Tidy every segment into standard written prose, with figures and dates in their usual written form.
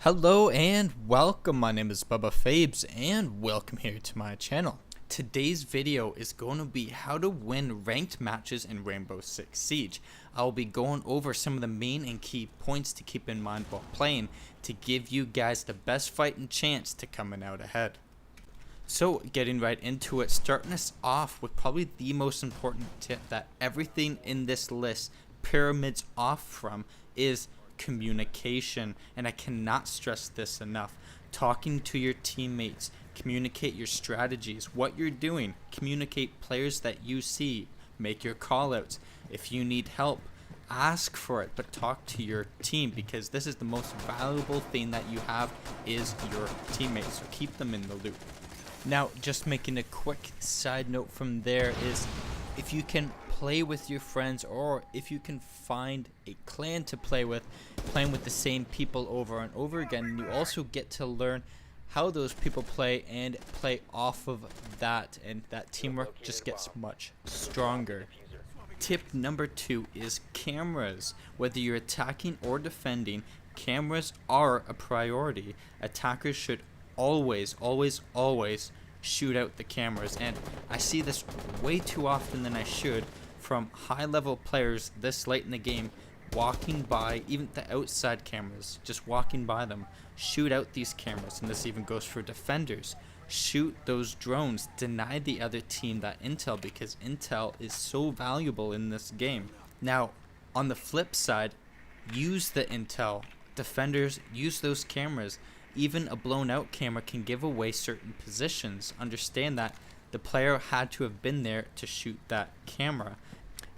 Hello and welcome, my name is Bubba Fabes and welcome here to my channel. Today's video is going to be how to win ranked matches in Rainbow Six Siege. I'll be going over some of the main and key points to keep in mind while playing to give you guys the best fighting chance to coming out ahead. So getting right into it, starting us off with probably the most important tip that everything in this list pyramids off from is communication, and I cannot stress this enough. Talking to your teammates, communicate your strategies, what you're doing, communicate players that you see, make your callouts. If you need help, ask for it, but talk to your team, because this is the most valuable thing that you have is your teammates, so keep them in the loop. Now, just making a quick side note from there is, if you can play with your friends, or if you can find a clan to play with, playing with the same people over and over again, you also get to learn how those people play and play off of that, and that teamwork just gets much stronger. Tip number 2 is cameras. Whether you're attacking or defending, cameras are a priority. Attackers should always shoot out the cameras, and I see this way too often than I should from high level players this late in the game, walking by even the outside cameras, just walking by them. Shoot out these cameras, and this even goes for defenders. Shoot those drones, deny the other team that intel, because intel is so valuable in this game. Now on the flip side, use the intel. Defenders, use those cameras. Even a blown out camera can give away certain positions. Understand that the player had to have been there to shoot that camera.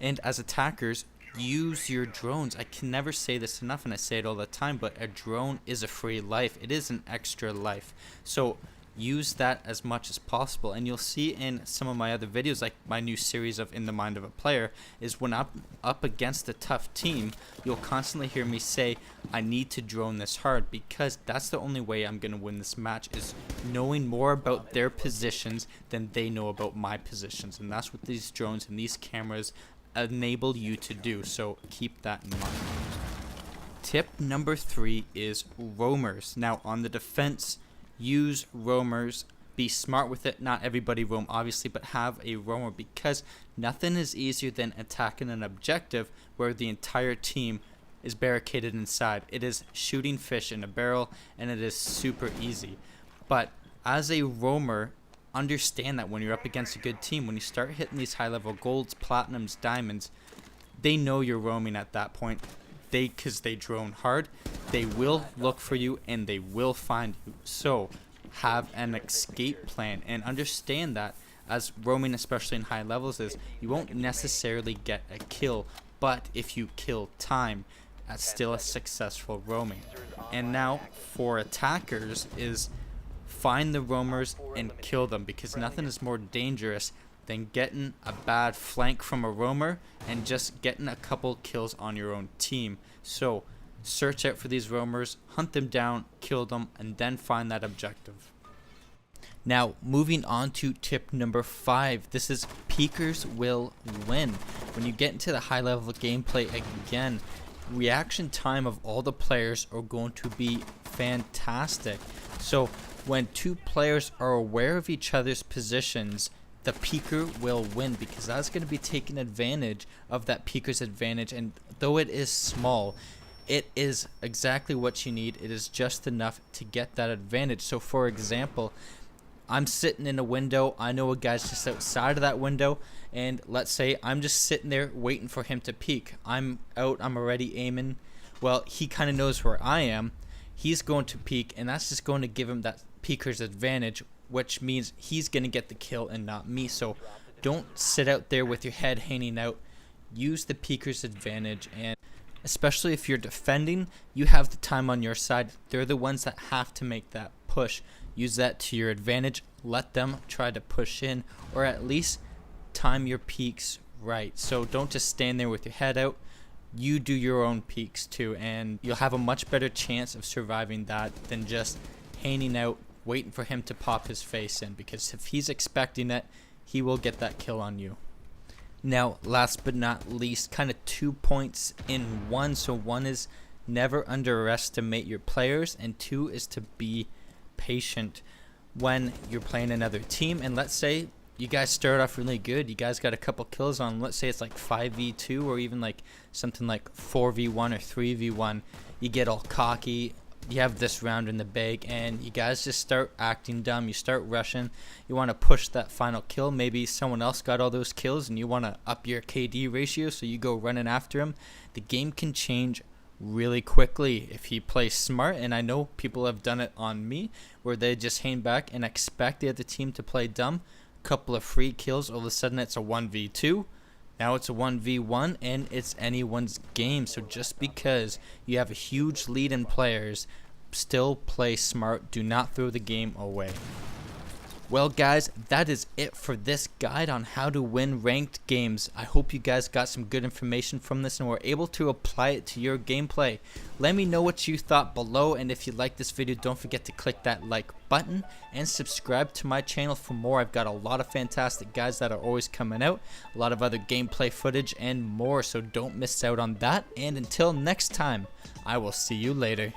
And as attackers, use your drones. I can never say this enough, and I say it all the time, but a drone is a free life. It is an extra life. So use that as much as possible, and you'll see in some of my other videos, like my new series of In the Mind of a Player, is when I'm up against a tough team, you'll constantly hear me say I need to drone this hard, because that's the only way I'm going to win this match, is knowing more about their positions than they know about my positions. And that's what these drones and these cameras enable you to do, so keep that in mind. Tip number 3 is roamers. Now on the defense, use roamers. Be smart with it. Not everybody roam, obviously, but have a roamer, because nothing is easier than attacking an objective where the entire team is barricaded inside. It is shooting fish in a barrel, and it is super easy. But as a roamer, understand that when you're up against a good team, when you start hitting these high level golds, platinums, diamonds, they know you're roaming at that point. Because they drone hard, they will look for you and they will find you. So have an escape plan, and understand that as roaming, especially in high levels, is you won't necessarily get a kill, but if you kill time, that's still a successful roaming. And now for attackers is find the roamers and kill them, because nothing is more dangerous than getting a bad flank from a roamer and just getting a couple kills on your own team. So search out for these roamers, hunt them down, kill them, and then find that objective. Now moving on to tip number 5, this is peekers will win. When you get into the high level gameplay again, reaction time of all the players are going to be fantastic. So when two players are aware of each other's positions, the peeker will win, because that's going to be taking advantage of that peeker's advantage. And though it is small, it is exactly what you need. It is just enough to get that advantage. So for example, I'm sitting in a window, I know a guy's just outside of that window, and let's say I'm just sitting there waiting for him to peek. I'm out, I'm already aiming. Well, he kind of knows where I am. He's going to peek, and that's just going to give him that peeker's advantage, which means he's going to get the kill and not me. So don't sit out there with your head hanging out. Use the peeker's advantage, and especially if you're defending, you have the time on your side. They're the ones that have to make that push. Use that to your advantage. Let them try to push in, or at least time your peeks right. So don't just stand there with your head out. You do your own peeks too, and you'll have a much better chance of surviving that than just hanging out waiting for him to pop his face in, because if he's expecting it, he will get that kill on you. Now last but not least, kind of 2 points in one. So one is never underestimate your players, and 2 is to be patient when you're playing another team. And let's say you guys start off really good, you guys got a couple kills on, let's say it's like 5v2 or even like something like 4v1 or 3v1. You get all cocky, you have this round in the bag, and you guys just start acting dumb. You start rushing, you want to push that final kill. Maybe someone else got all those kills and you want to up your KD ratio, so you go running after him. The game can change really quickly if he plays smart, and I know people have done it on me where they just hang back and expect the other team to play dumb. Couple of free kills, all of a sudden it's a 1v2, now it's a 1v1, and it's anyone's game. So just because you have a huge lead in players, still play smart. Do not throw the game away. Well guys, that is it for this guide on how to win ranked games. I hope you guys got some good information from this and were able to apply it to your gameplay. Let me know what you thought below, and if you like this video, don't forget to click that like button and subscribe to my channel for more. I've got a lot of fantastic guides that are always coming out, a lot of other gameplay footage and more, so don't miss out on that. And until next time, I will see you later.